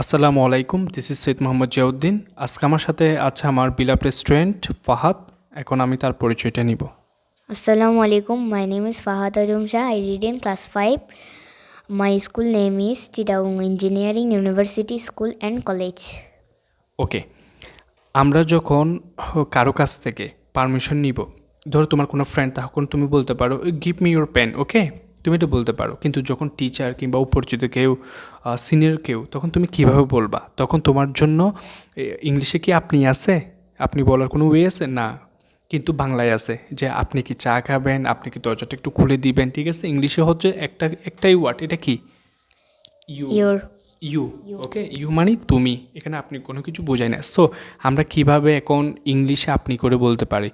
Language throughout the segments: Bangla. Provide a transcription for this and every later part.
আসসালামু আলাইকুম, দিস ইজ সৈয়দ মোহাম্মদ জিয়াউদ্দিন। আজকে আমার সাথে আছে আমার বিলাপ রেস্টুরেন্ট ফাহাদ। এখন আমি তার পরিচয়টা নিব। Assalamu alaikum. My name is Fahad Ajum Shah. I read in class 5. My school name is Chittagong Engineering University School and College. ওকে, আমরা যখন কারো কাছ থেকে পারমিশন নিব, ধরো তোমার কোনো ফ্রেন্ড, তখন তুমি বলতে পারো গিভ মি ইউর পেন, ওকে, তুমি এটা বলতে পারো। কিন্তু যখন টিচার কিংবা অপরিচিত কেউ, সিনিয়র কেউ, তখন তুমি কিভাবে বলবা? তখন তোমার জন্য ইংলিশে কি আপনি আছে, আপনি বলার কোনো ওয়ে আছে না, কিন্তু বাংলায় আছে যে আপনি কি চা খাবেন, আপনি কি দরজাটা একটু খুলে দিবেন, ঠিক আছে। ইংলিশে হচ্ছে একটাই ওয়ার্ড, এটা কি? You. Your you, okay, you মানে তুমি, এখানে আপনি কোনো কিছু বোঝায় না। সো আমরা কিভাবে এখন ইংলিশে আপনি করে বলতে পারি,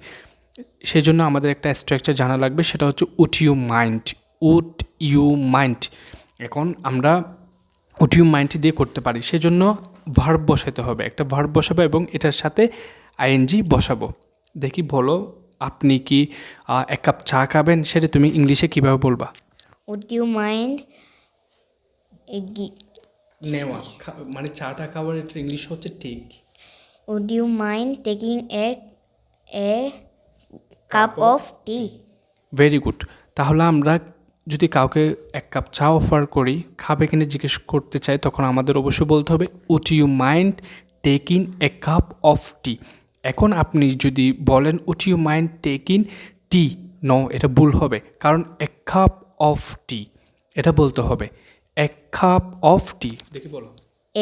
সেজন্য আমাদের একটা স্ট্রাকচার জানা লাগবে, সেটা হচ্ছে would you mind. Would you mind, এখন আমরা উড ইউ মাইন্ড দিয়ে করতে পারি, সেজন্য ভার্ব বসাতে হবে, একটা ভার্ব বসাবো এবং এটার সাথে আইএনজি বসাবো। দেখি বলো, আপনি কি এক কাপ চা খাবেন, সেটা তুমি ইংলিশে কিভাবে বলবা? would you mind নেওয়া, মানে চাটা খাবার, এটা ইংলিশ হচ্ছে ঠিক। would you mind taking a cup of tea? Very good. তাহলে আমরা যদি কাউকে এক কাপ চা অফার করি, খাবে কিনে জিজ্ঞেস করতে চাই, তখন আমাদের অবশ্যই বলতে হবে would you mind taking a cup of tea. এখন আপনি যদি বলেন would you mind taking tea, no, এটা ভুল হবে, কারণ এক কাপ অফ টি এটা বলতে হবে। এক কাপ অফ টি, দেখি বলো।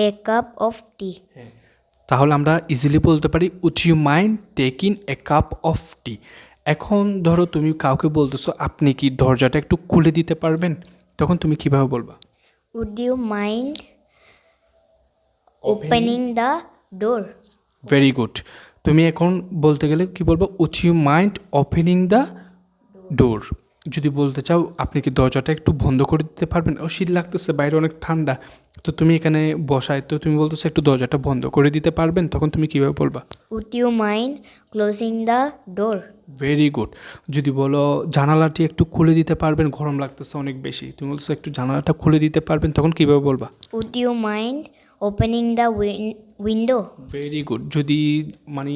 A cup of tea. হ্যাঁ, তাহলে আমরা ইজিলি বলতে পারি would you mind taking a cup of tea. এখন ধরো তুমি কাউকে বলতেছো আপনি কি দরজাটা একটু খুলে দিতে পারবেন, তখন তুমি কিভাবে বলবা? Would you mind opening the door? Very good. তুমি এখন বলতে গেলে কি বলবো? Would you mind opening the door. যদি বলতে চাও আপনি কি দরজাটা একটু বন্ধ করে দিতে পারবেন, ও শীত লাগতেছে, বাইরে অনেক ঠান্ডা, তো তুমি এখানে বসায়, তো তুমি বলতেছো একটু দরজাটা বন্ধ করে দিতে পারবেন, তখন তুমি কিভাবে বলবা? Would you mind closing the door? Very good. যদি বলো জানালাটি একটু খুলে দিতে পারবেন, গরম লাগতেছে অনেক বেশি, তুমি বলছো একটু জানালাটা খুলে দিতে পারবেন, তখন কীভাবে বলবা? Would you mind opening the window? Very good. যদি মানে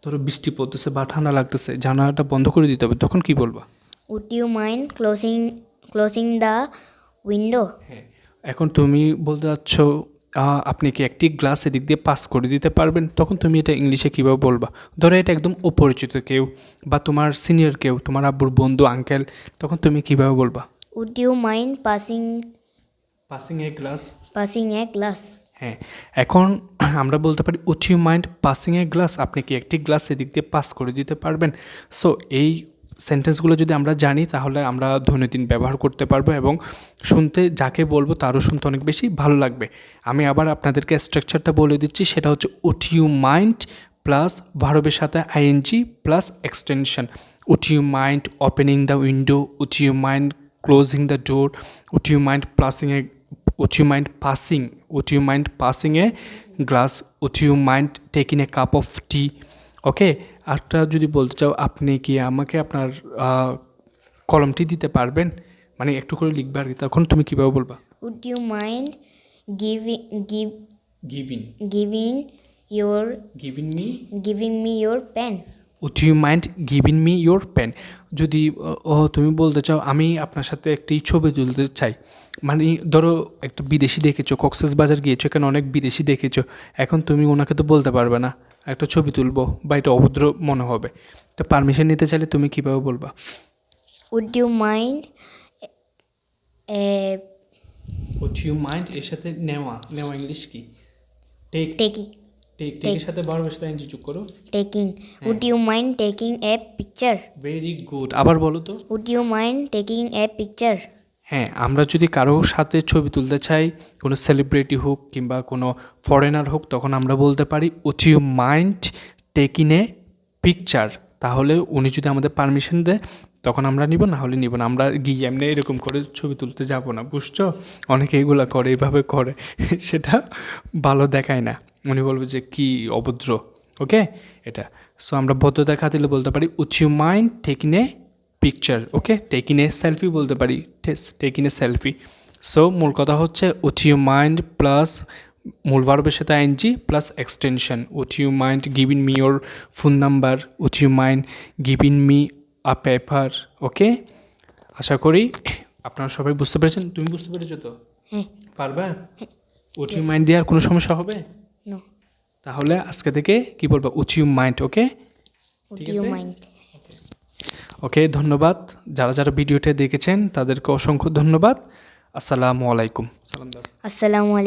ধরো বৃষ্টি পড়তেছে বা ঠান্ডা লাগতেছে, জানালাটা বন্ধ করে দিতে হবে, তখন কি বলবা? Would you mind closing the window? হ্যাঁ, এখন তুমি বলতে চাচ্ছ আপনি কি একটি গ্লাস এদিক দিয়ে পাস করে দিতে পারবেন, তখন তুমি এটা ইংলিশে কীভাবে বলবা? ধরো এটা একদম অপরিচিত কেউ বা তোমার সিনিয়র কেউ, তোমার আব্বুর বন্ধু, আঙ্কেল, তখন তুমি কীভাবে বলবা? Would you mind passing passing a glass. a glass? হ্যাঁ, এখন আমরা বলতে পারি would you mind passing a glass, আপনি কি একটি গ্লাস এদিক দিয়ে পাস করে দিতে পারবেন। সো এই সেন্টেন্সগুলো যদি আমরা জানি, তাহলে আমরা দৈনন্দিন ব্যবহার করতে পারবো এবং শুনতে যাকে বলবো তারও শুনতে অনেক বেশি ভালো লাগবে। আমি আবার আপনাদেরকে স্ট্রাকচারটা বলে দিচ্ছি, সেটা হচ্ছে উড ইউ মাইন্ড প্লাস ভার্বের সাথে ING plus extension. Would you mind opening the window, would you mind closing the door, would you mind passing a, would you mind passing a glass, would you mind taking a cup of tea? ওকে, আরটা যদি বলতে চাও আপনি কি আমাকে আপনার কলমটি দিতে পারবেন, মানে একটু করে লিখবে আর কি, তখন তুমি কীভাবে বলবা? Would you mind giving giving giving your giving me your pen? Would you mind giving me your pen. যদি তুমি বলতে চাও আমি আপনার সাথে একটি ছবি তুলতে চাই, মানে ধরো একটা বিদেশি দেখেছো, কক্সবাজার গিয়েছো, এখানে অনেক বিদেশি দেখেছো, এখন তুমি ওনাকে তো বলতে পারবে না একটা ছবি তুলবো, বা এটা অভদ্র মনে হবে, তো পারমিশন নিতে চাইলে তুমি কীভাবে বলবা? Would you mind would you mind এর সাথে নেওয়া, ইংলিশ কি? taking টেকের সাথে বারবার সাথে এনজি যোগ করো। would you mind taking a picture? Very good, আবার বলো তো। Would you mind taking a picture? হ্যাঁ, আমরা যদি কারোর সাথে ছবি তুলতে চাই, কোনো সেলিব্রিটি হোক কিংবা কোনো ফরেনার হোক, তখন আমরা বলতে পারি would you mind taking a picture. তাহলে উনি যদি আমাদের পারমিশন দেয় তখন আমরা নিব, না হলে নিব না, আমরা গিয়ে এমনি এরকম করে ছবি তুলতে যাব না, বুঝছো? অনেকে এগুলো করে, এইভাবে করে, সেটা ভালো দেখায় না, উনি বলবে যে কি অভদ্র, ওকে এটা। সো আমরা ভদ্রতার খাতিরে বলতে পারি would you mind taking a picture, okay, taking a selfie বলতে পারি, টেকিং এ সেলফি। সো মূল কথা হচ্ছে উড ইউ মাইন্ড প্লাস মূল ভার্বের সাথে ING plus extension. Would you mind giving me your phone number, would you mind giving me a paper. Okay, আশা করি আপনারা সবাই বুঝতে পেরেছেন। তুমি বুঝতে পেরেছো তো? হ্যাঁ। পারবা? উড ইউ মাইন্ড দিয়ে আর কোনো সমস্যা হবে? নো। তাহলে আজকে থেকে কি বলবো? Would you mind. Okay, would you mind. Okay, ধন্যবাদ। যারা যারা ভিডিওটা দেখেছেন তাদেরকে অসংখ্য ধন্যবাদ। আসসালামু আলাইকুম। সালাম দাও। আসসালামু আলাইকুম।